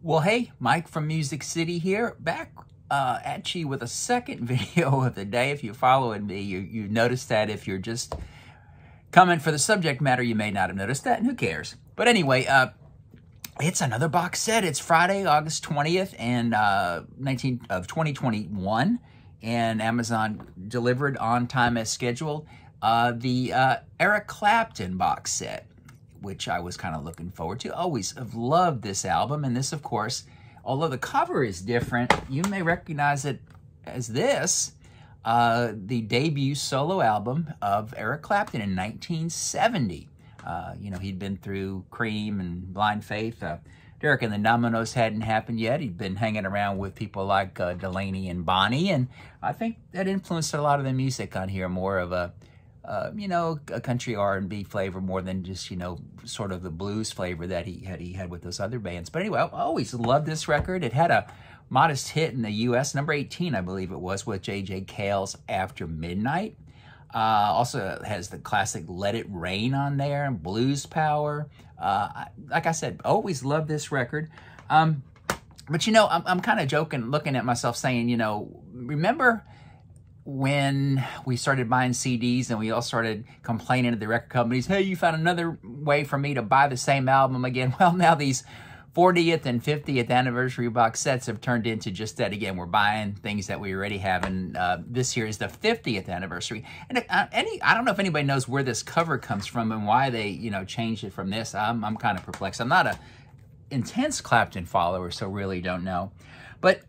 Well, hey, Mike from Music City here, back at you with a second video of the day. If you're following me, you noticed that. If you're just coming for the subject matter, you may not have noticed that, and who cares? But anyway, it's another box set. It's Friday, August 20th, and 2021, and Amazon delivered on time as scheduled. The Eric Clapton box set, which I was kind of looking forward to. Always have loved this album, and this, of course, although the cover is different, you may recognize it as this, the debut solo album of Eric Clapton in 1970. You know, he'd been through Cream and Blind Faith. Derek and the Dominoes hadn't happened yet. He'd been hanging around with people like Delaney and Bonnie, and I think that influenced a lot of the music on here, more of a you know, a country R&B flavor more than just, you know, sort of the blues flavor that he had with those other bands. But anyway, I always loved this record. It had a modest hit in the U.S., number 18, I believe it was, with J.J. Cale's After Midnight. Also has the classic Let It Rain on there, Blues Power. Like I said, always loved this record. But, you know, I'm kind of joking, looking at myself saying, you know, remember when we started buying CDs and we all started complaining to the record companies, hey, you found another way for me to buy the same album again? Well, now these 40th and 50th anniversary box sets have turned into just that again. We're buying things that we already have, and this year is the 50th anniversary. And I don't know if anybody knows where this cover comes from and why they, you know, changed it from this. I'm kind of perplexed. I'm not a intense Clapton follower, so really don't know. But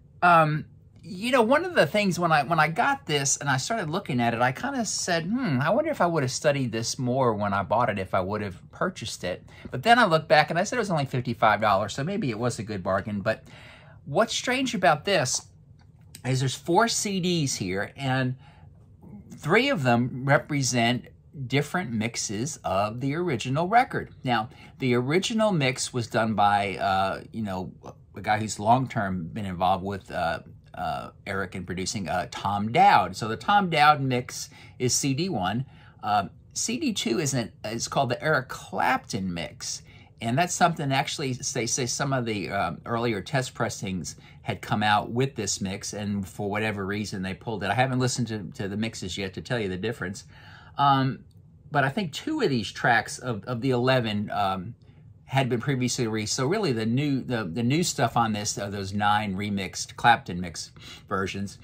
you know, one of the things when I got this and I started looking at it, I kind of said, I wonder if I would have studied this more when I bought it, if I would have purchased it. But then I looked back and I said it was only $55, so maybe it was a good bargain. But what's strange about this is there's 4 CDs here, and 3 of them represent different mixes of the original record. Now, the original mix was done by, you know, a guy who's long-term been involved with Eric in producing, Tom Dowd. So the Tom Dowd mix is CD1. CD2 is called the Eric Clapton mix. And that's something actually, they say some of the earlier test pressings had come out with this mix, and for whatever reason they pulled it. I haven't listened to the mixes yet to tell you the difference. But I think 2 of these tracks of the 11 had been previously released. So really the new stuff on this are those 9 remixed Clapton mix versions.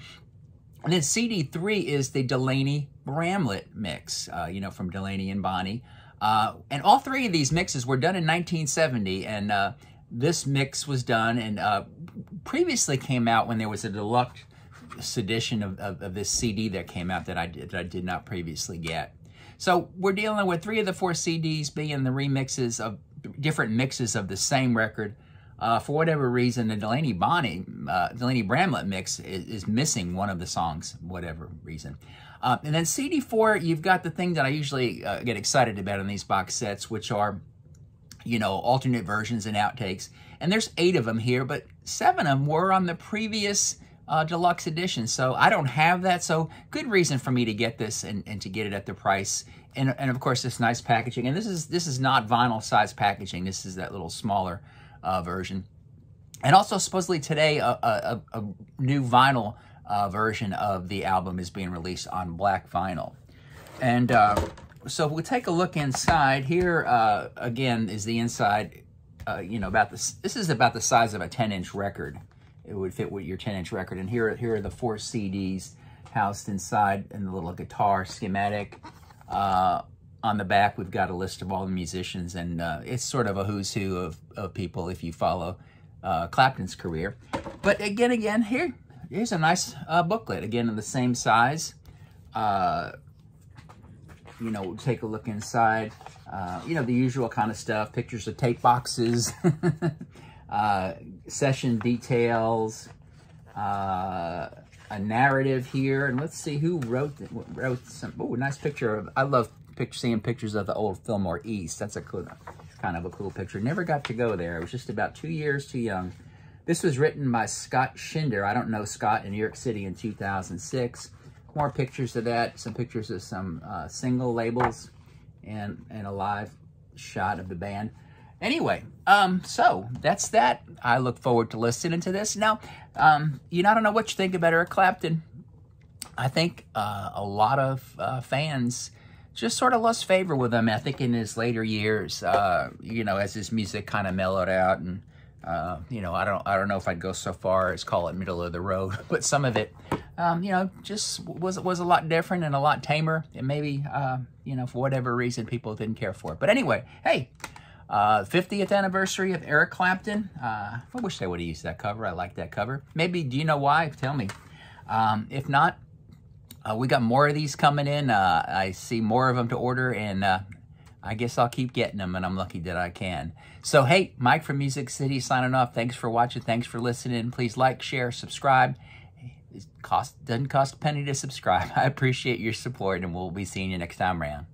And then CD3 is the Delaney Bramlett mix, you know, from Delaney and Bonnie. And all 3 of these mixes were done in 1970, and this mix was done and previously came out when there was a deluxe edition of this CD that came out that I did not previously get. So we're dealing with 3 of the 4 CDs being the remixes of different mixes of the same record. For whatever reason, the Delaney Bramlett mix is missing one of the songs, whatever reason. And then CD4, you've got the thing that I usually get excited about in these box sets, which are, you know, alternate versions and outtakes. And there's 8 of them here, but 7 of them were on the previous deluxe edition. So I don't have that, so good reason for me to get this and to get it at the price. And of course, this nice packaging. And this is not vinyl size packaging. This is that little smaller version. And also supposedly today, a new vinyl version of the album is being released on black vinyl. And so we'll take a look inside. Here, again, is the inside, you know, this is about the size of a 10-inch record. It would fit with your 10-inch record. And here are the 4 CDs housed inside, and the little guitar schematic. On the back, we've got a list of all the musicians, and it's sort of a who's who of people if you follow Clapton's career. But again, here's a nice booklet, again, in the same size. You know, we'll take a look inside. You know, the usual kind of stuff, pictures of tape boxes, session details, a narrative here, and let's see who wrote some. Oh, nice picture of. I love seeing pictures of the old Fillmore East. That's a cool, kind of a cool picture. Never got to go there. I was just about 2 years too young. This was written by Scott Schinder. I don't know Scott, in New York City in 2006. More pictures of that. Some pictures of some single labels, and a live shot of the band. Anyway, so that's that. I look forward to listening to this. Now, I don't know what you think about Eric Clapton. I think a lot of fans just sort of lost favor with him. I think in his later years, as his music kind of mellowed out, and I don't know if I'd go so far as call it middle of the road, but some of it, just was a lot different and a lot tamer, and maybe for whatever reason people didn't care for it. But anyway, hey. 50th anniversary of Eric Clapton. I wish they would have used that cover. I like that cover. Maybe, do you know why? Tell me. If not, we got more of these coming in. I see more of them to order, and I guess I'll keep getting them, and I'm lucky that I can. So, hey, Mike from Music City signing off. Thanks for watching. Thanks for listening. Please like, share, subscribe. It doesn't cost a penny to subscribe. I appreciate your support, and we'll be seeing you next time around.